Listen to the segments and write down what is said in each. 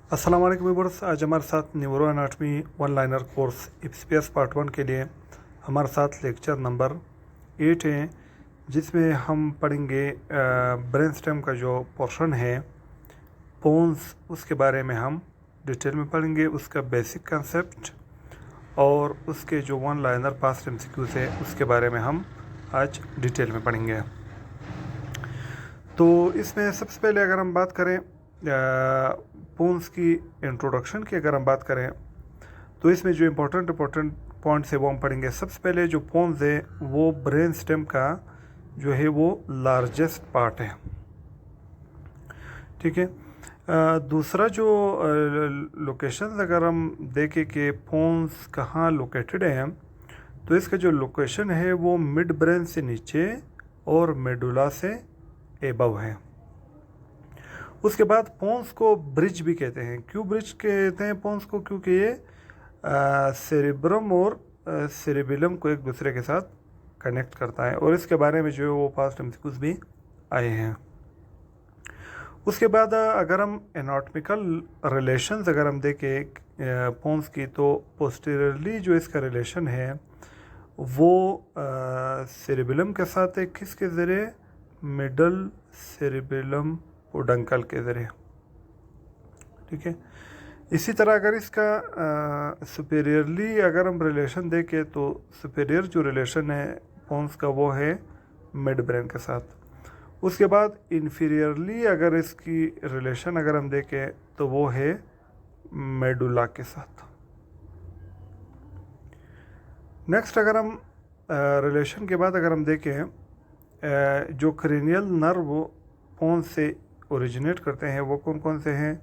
अस्सलाम वालेकुम व्यूअर्स। आज हमारे साथ neuro anatomy one liner course FCPS part 1 के लिए हमारे साथ लेक्चर नंबर 8 है, जिसमें हम पढ़ेंगे ब्रेन स्टेम का जो पोर्शन है पोन्स, उसके बारे में हम डिटेल में पढ़ेंगे, उसका बेसिक कंसेप्ट और उसके जो वन लाइनर पास्ट एमसीक्यूज है उसके बारे में हम आज डिटेल में पढ़ेंगे। तो इसमें सबसे पहले अगर हम बात करें पोन्स की इंट्रोडक्शन की, अगर हम बात करें तो इसमें जो इम्पोर्टेंट पॉइंट्स है वो हम पढ़ेंगे। सबसे पहले जो पोन्स है वो ब्रेन स्टेम का जो है वो लार्जेस्ट पार्ट है, ठीक है। दूसरा जो लोकेशन अगर हम देखें कि पोन्स कहाँ लोकेटेड हैं, तो इसका जो लोकेशन है वो मिड ब्रेन से नीचे और मेडुला से एबव है। उसके बाद पोन्स को ब्रिज भी कहते हैं। क्यों ब्रिज कहते हैं पोन्स को? क्योंकि ये सेरिब्रम और सेरिबेलम को एक दूसरे के साथ कनेक्ट करता है, और इसके बारे में जो है वो पास्ट एमसीक्यूज भी आए हैं। उसके बाद अगर हम एनाटॉमिकल रिलेशंस अगर हम देखें पोन्स की, तो पोस्टीरियरली जो इसका रिलेशन है वो सेरिबेलम के साथ है। किसके ज़रिए? मिडल सेरिबेलम पोडंकल के ज़रिए, ठीक है। इसी तरह अगर इसका सुपेरियरली अगर हम रिलेशन देखें, तो सुपेरियर जो रिलेशन है पोन्स का वो है मिड ब्रेन के साथ। उसके बाद इन्फीरियरली अगर इसकी रिलेशन अगर हम देखें तो वो है मेडुला के साथ। नेक्स्ट अगर हम रिलेशन के बाद अगर हम देखें जो क्रेनियल नर्व पोन्स से ओरिजिनेट करते हैं वो कौन कौन से हैं,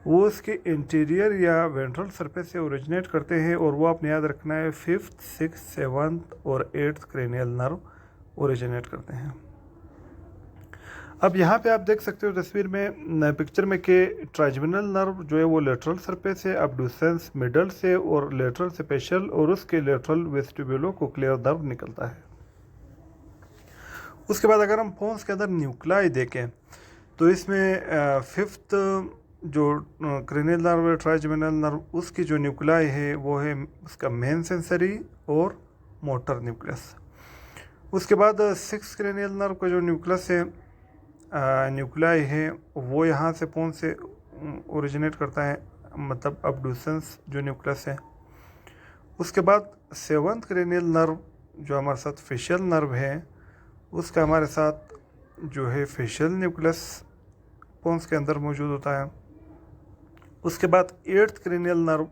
वो उसके इंटीरियर या वेंट्रल सरफेस से ओरिजिनेट करते हैं, और वो आपने याद रखना है 5th, 6th, 7th और 8th क्रेनियल नर्व ओरिजिनेट करते हैं। अब यहाँ पे आप देख सकते हो तस्वीर में, पिक्चर में, कि ट्राइजेमिनल नर्व जो है वो लेटरल सरफेस से, अब्डुसेंस मिडल से और लेटरल सेपेशियल, और उसके लेटरल वेस्टिब्युलो कोक्लियर नर्व निकलता है। उसके बाद अगर हम पोन्स के अंदर न्यूक्लाई देखें, तो इसमें 5th जो क्रेनियल नर्व है ट्राइजेमिनल नर्व, उसकी जो न्यूक्लाई है वो है उसका मेन सेंसरी और मोटर न्यूक्लियस। उसके बाद 6th क्रेनियल नर्व का जो न्यूक्लियस है न्यूक्लाई है वो यहाँ से पोन्स से ओरिजिनेट करता है, मतलब अब्डुसेंस जो न्यूक्लियस है। उसके बाद 7th क्रेनियल नर्व जो हमारे साथ फेशियल नर्व है, उसका हमारे साथ जो है फेशियल न्यूक्लियस पोन्स के अंदर मौजूद होता है। उसके बाद 8th क्रेनियल नर्व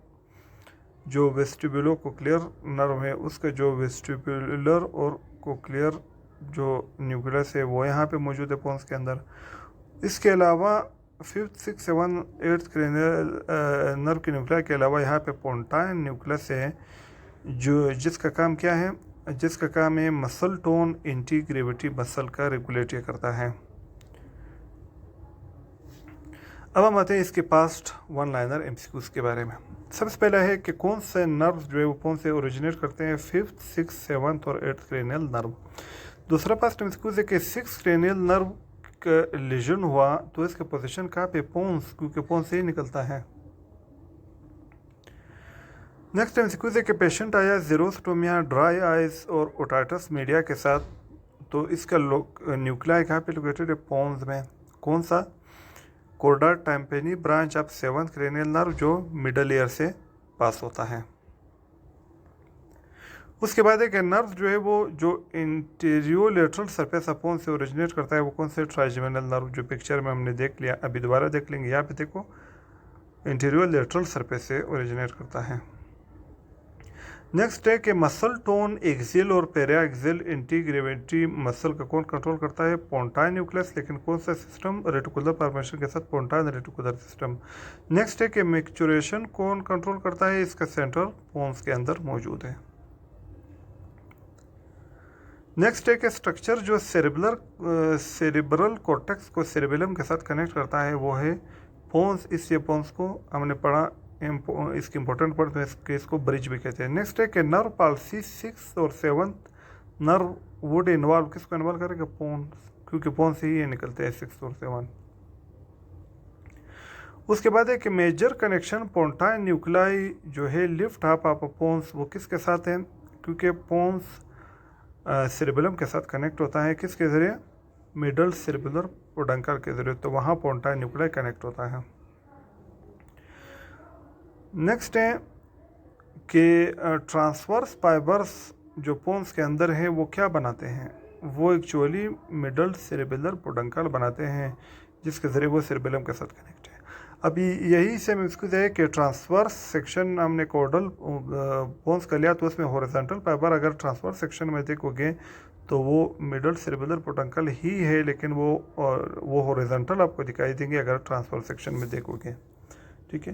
जो वेस्टिब्युलो कोक्लियर नर्व है, उसका जो वेस्टिब्युलर और कोक्लियर जो न्यूक्लियस है वो यहाँ पे मौजूद है पोन्स के अंदर। इसके अलावा 5th, 6th, 7th, 8th cranial nerve की न्यूक्लियर के अलावा यहाँ पे पोंटाइन न्यूक्लियस है, जो जिसका काम क्या है? जिसका काम है muscle tone anti gravity muscle का रेगुलेट करता है। अब हम आते हैं इसके पास्ट वन लाइनर एमसीक्यूज के बारे में। सबसे पहला है कि कौन से नर्व्स जो है वो कौन से ओरिजिनेट करते हैं? 5th, 6th, 7th और 8th क्रेनियल नर्व। दूसरा पास्ट एमसीक्यूज है कि 6th क्रेनियल नर्व का लीजन हुआ तो इसका पोजीशन कहाँ पे? पोन्स, क्योंकि पोन्स से ही निकलता है। नेक्स्ट एमसीक्यूज है कि पेशेंट आया जीरोस्टोमिया, ड्राई आइज और ओटाइटिस मीडिया के साथ, तो इसका न्यूक्लियाई कहाँ पे लोकेटेड है? पोन्स में। कौन सा? Chorda tympani branch of 7th cranial nerve जो मिडल ईयर से पास होता है। उसके बाद एक नर्व जो है वो जो इंटीरियर लेटरल सरफेस पोन से ओरिजिनेट करता है वो कौन से? ट्राइजेमिनल नर्व, जो पिक्चर में हमने देख लिया, अभी दोबारा देख लेंगे। यहाँ पे देखो, इंटीरियर लेटरल सरफेस से ओरिजिनेट करता है। नेक्स्ट है कि मसल टोन एक्सियल और पेरा एक्सियल एंटी ग्रेविटी मसल का कौन कंट्रोल करता है? पोंटाइन न्यूक्लियस। लेकिन कौन सा सिस्टम? रेटिकुलर फॉर्मेशन के साथ पोंटाइन रेटिकुलर सिस्टम। नेक्स्ट है कि मैच्योरेशन कौन कंट्रोल करता है? इसका सेंट्रल पोन्स के अंदर मौजूद है। नेक्स्ट है कि स्ट्रक्चर जो सेरिब्रल कॉर्टेक्स को सेरिबेलम के साथ कनेक्ट करता है वो है पोन्स। इस ये पोन्स को हमने पढ़ा, इसकी इंपॉर्टेंट पार्ट में इसको ब्रिज भी कहते हैं। नेक्स्ट है कि नर्व पॉलिसी 6th और 7th नर्व वुड इन्वॉल्व, किसको इन्वॉल्व करेगा? पोन्स, क्योंकि पोन्स से ही ये निकलते हैं 6th और 7th। उसके बाद एक मेजर कनेक्शन पोंटाइन न्यूक्लाई जो है लिफ्ट हाफ ऑफ पोन्स, वो किसके साथ है? क्योंकि पोन्स सेरेबेलम के साथ कनेक्ट होता है किसके ज़रिए? मिडल सेरेबुलर पोडंकल के ज़रिए, तो वहाँ पोंटाइन न्यूक्लाई कनेक्ट होता है। नेक्स्ट है कि ट्रांसवर्स फाइबर्स जो पोन्स के अंदर है वो क्या बनाते हैं? वो एक्चुअली मिडल सेरेबुलर पोडंकल बनाते हैं जिसके ज़रिए वो सेरेबेलम के साथ कनेक्ट है। अभी यही से मुश्किल है कि ट्रांसवर्स सेक्शन हमने कोडल पोन्स कर लिया, तो उसमें हॉरिजॉन्टल फाइबर अगर ट्रांसवर्स सेक्शन में देखोगे तो वो मिडल सेरेबुलर पोडंकल ही है, लेकिन वो हॉरिजॉन्टल आपको दिखाई देंगे अगर ट्रांसवर्स सेक्शन में देखोगे। ठीक है,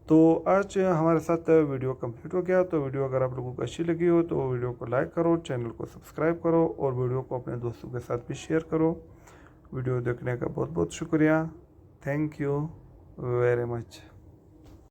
तो आज हमारे साथ वीडियो कंप्लीट हो गया। तो वीडियो अगर आप लोगों को अच्छी लगी हो तो वीडियो को लाइक करो, चैनल को सब्सक्राइब करो और वीडियो को अपने दोस्तों के साथ भी शेयर करो। वीडियो देखने का बहुत बहुत शुक्रिया। Thank you very much.